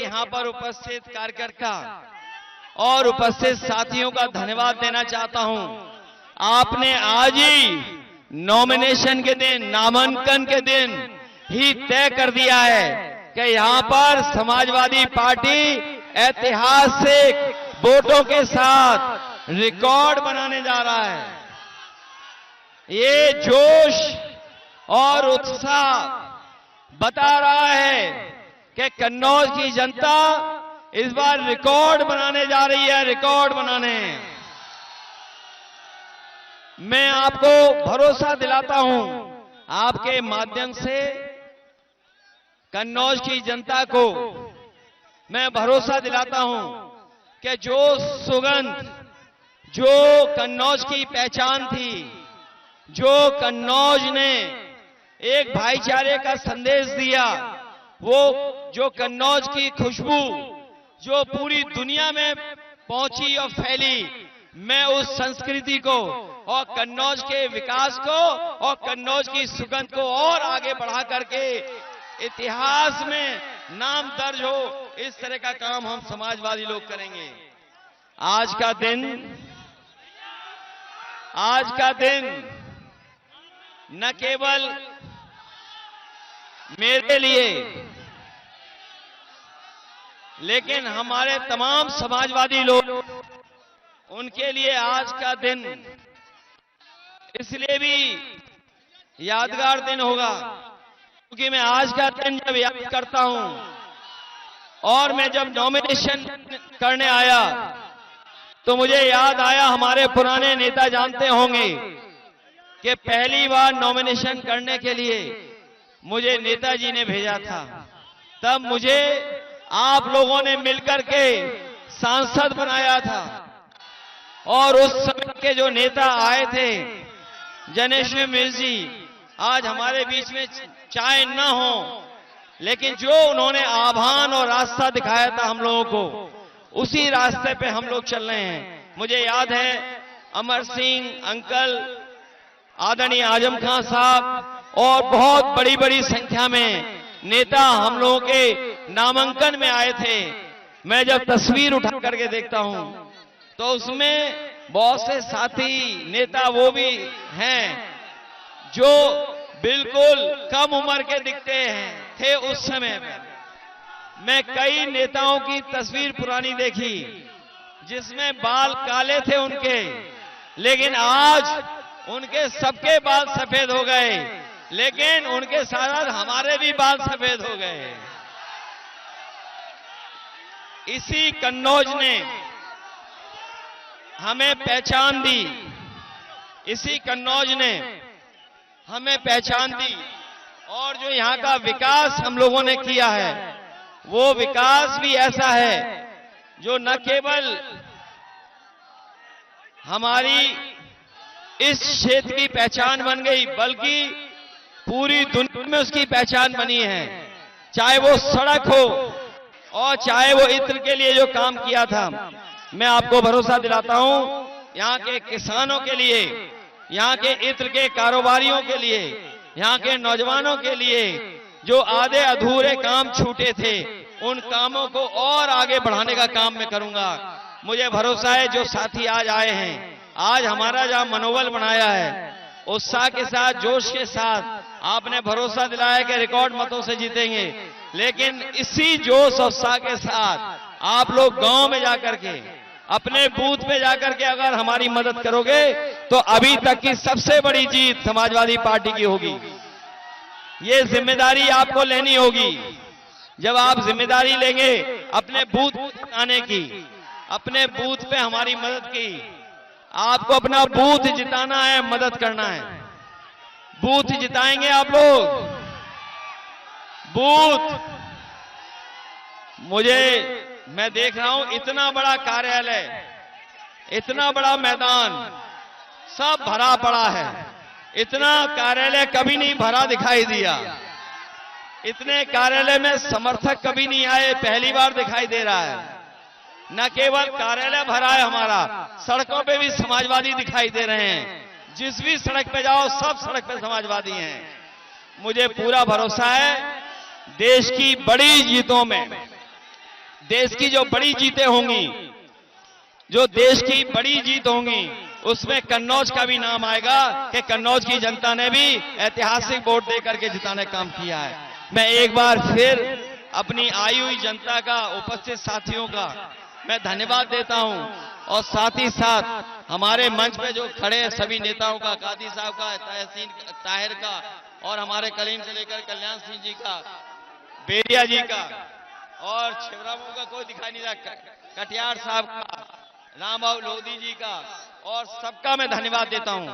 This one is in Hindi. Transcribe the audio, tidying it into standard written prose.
यहाँ पर उपस्थित कार्यकर्ता और उपस्थित साथियों का धन्यवाद देना चाहता हूं। आपने आज ही नॉमिनेशन के दिन, नामांकन के दिन ही तय कर दिया है कि यहां पर समाजवादी पार्टी ऐतिहासिक वोटों के साथ रिकॉर्ड बनाने जा रहा है। ये जोश और उत्साह बता रहा है कि कन्नौज की जनता इस बार रिकॉर्ड बनाने जा रही है, रिकॉर्ड बनाने। मैं आपको भरोसा दिलाता हूं, आपके माध्यम से कन्नौज की जनता को मैं भरोसा दिलाता हूं कि जो सुगंध, जो कन्नौज की पहचान थी, जो कन्नौज ने एक भाईचारे का संदेश दिया, वो जो कन्नौज की खुशबू जो पूरी दुनिया में पहुंची और फैली, मैं उस संस्कृति को और कन्नौज के विकास को और कन्नौज की सुगंध को और आगे बढ़ा करके इतिहास में नाम दर्ज हो, इस तरह का काम हम समाजवादी लोग करेंगे। आज का दिन न केवल मेरे लिए, लेकिन हमारे तमाम समाजवादी लोग, उनके लिए आज का दिन इसलिए भी यादगार दिन होगा क्योंकि मैं आज का दिन जब याद करता हूं और मैं जब नॉमिनेशन करने आया तो मुझे याद आया, हमारे पुराने नेता जानते होंगे कि पहली बार नॉमिनेशन करने के लिए मुझे नेताजी ने भेजा था। तब मुझे आप लोगों ने मिलकर के सांसद बनाया था और उस समय के जो नेता आए थे, जनेश्वर मिश्र जी, आज हमारे बीच में चाहे न हो, लेकिन जो उन्होंने आह्वान और रास्ता दिखाया था हम लोगों को, उसी रास्ते पे हम लोग चल रहे हैं। मुझे याद है अमर सिंह अंकल, आदरणीय आजम खान साहब और बहुत बड़ी बड़ी संख्या में नेता हम लोगों के नामांकन में आए थे। मैं जब तस्वीर उठा करके देखता हूं तो उसमें बहुत से साथी नेता वो भी हैं जो बिल्कुल कम उम्र के दिखते थे उस समय में। मैं कई नेताओं की तस्वीर पुरानी देखी जिसमें बाल काले थे उनके, लेकिन आज उनके सबके बाल सफेद हो गए, लेकिन उनके साथ हमारे भी बाल सफेद हो गए। इसी कन्नौज ने हमें पहचान दी, इसी कन्नौज ने हमें पहचान दी और जो यहाँ का विकास हम लोगों ने किया है, वो विकास भी ऐसा है जो न केवल हमारी इस क्षेत्र की पहचान बन गई, बल्कि पूरी दुनिया में उसकी पहचान बनी है। चाहे वो सड़क हो और चाहे वो इत्र के लिए जो काम किया था। मैं आपको भरोसा दिलाता हूं, यहाँ के किसानों के लिए, यहाँ के इत्र के कारोबारियों के लिए, यहाँ के नौजवानों के लिए जो आधे अधूरे काम छूटे थे, उन कामों को और आगे बढ़ाने का काम मैं करूंगा। मुझे भरोसा है जो साथी आज आए हैं, आज हमारा जहां मनोबल बनाया है, उत्साह के साथ, जोश के साथ आपने भरोसा दिलाया कि रिकॉर्ड मतों से जीतेंगे, लेकिन इसी जोश और उत्साह के साथ आप लोग गांव में जाकर के, अपने बूथ पे जाकर के अगर हमारी मदद करोगे तो अभी तक की सबसे बड़ी जीत समाजवादी पार्टी की होगी। ये जिम्मेदारी आपको लेनी होगी। जब आप जिम्मेदारी लेंगे अपने बूथ आने की, अपने बूथ पे हमारी मदद की, आपको अपना बूथ जिताना है, मदद करना है। बूथ जिताएंगे आप लोग, बूथ। मैं देख रहा हूं इतना बड़ा कार्यालय, इतना बड़ा मैदान, सब भरा पड़ा है। इतना कार्यालय कभी नहीं भरा दिखाई दिया, इतने कार्यालय में समर्थक कभी नहीं आए, पहली बार दिखाई दे रहा है। न केवल कार्यालय भरा है हमारा, सड़कों पे भी समाजवादी दिखाई दे रहे हैं। जिस भी सड़क पे जाओ, सब सड़क पे समाजवादी हैं। मुझे पूरा भरोसा है देश की बड़ी जीतों में देश की जो बड़ी जीतें होंगी, जो देश की बड़ी जीत होंगी, उसमें कन्नौज का भी नाम आएगा कि कन्नौज की जनता ने भी ऐतिहासिक वोट देकर के जिताने का काम किया है। मैं एक बार फिर अपनी आई हुई जनता का, उपस्थित साथियों का मैं धन्यवाद देता हूं, और साथ ही साथ हमारे मंच पे जो खड़े सभी नेताओं का, कादी साहब का, तहसीन ताहिर का, और हमारे कलीम से लेकर कल्याण सिंह जी का, बेरिया जी का, और छिबरामऊ का कोई दिखाई नहीं रहा, कटियार साहब का, रामबाबू लोधी जी का, और सबका मैं धन्यवाद देता हूं।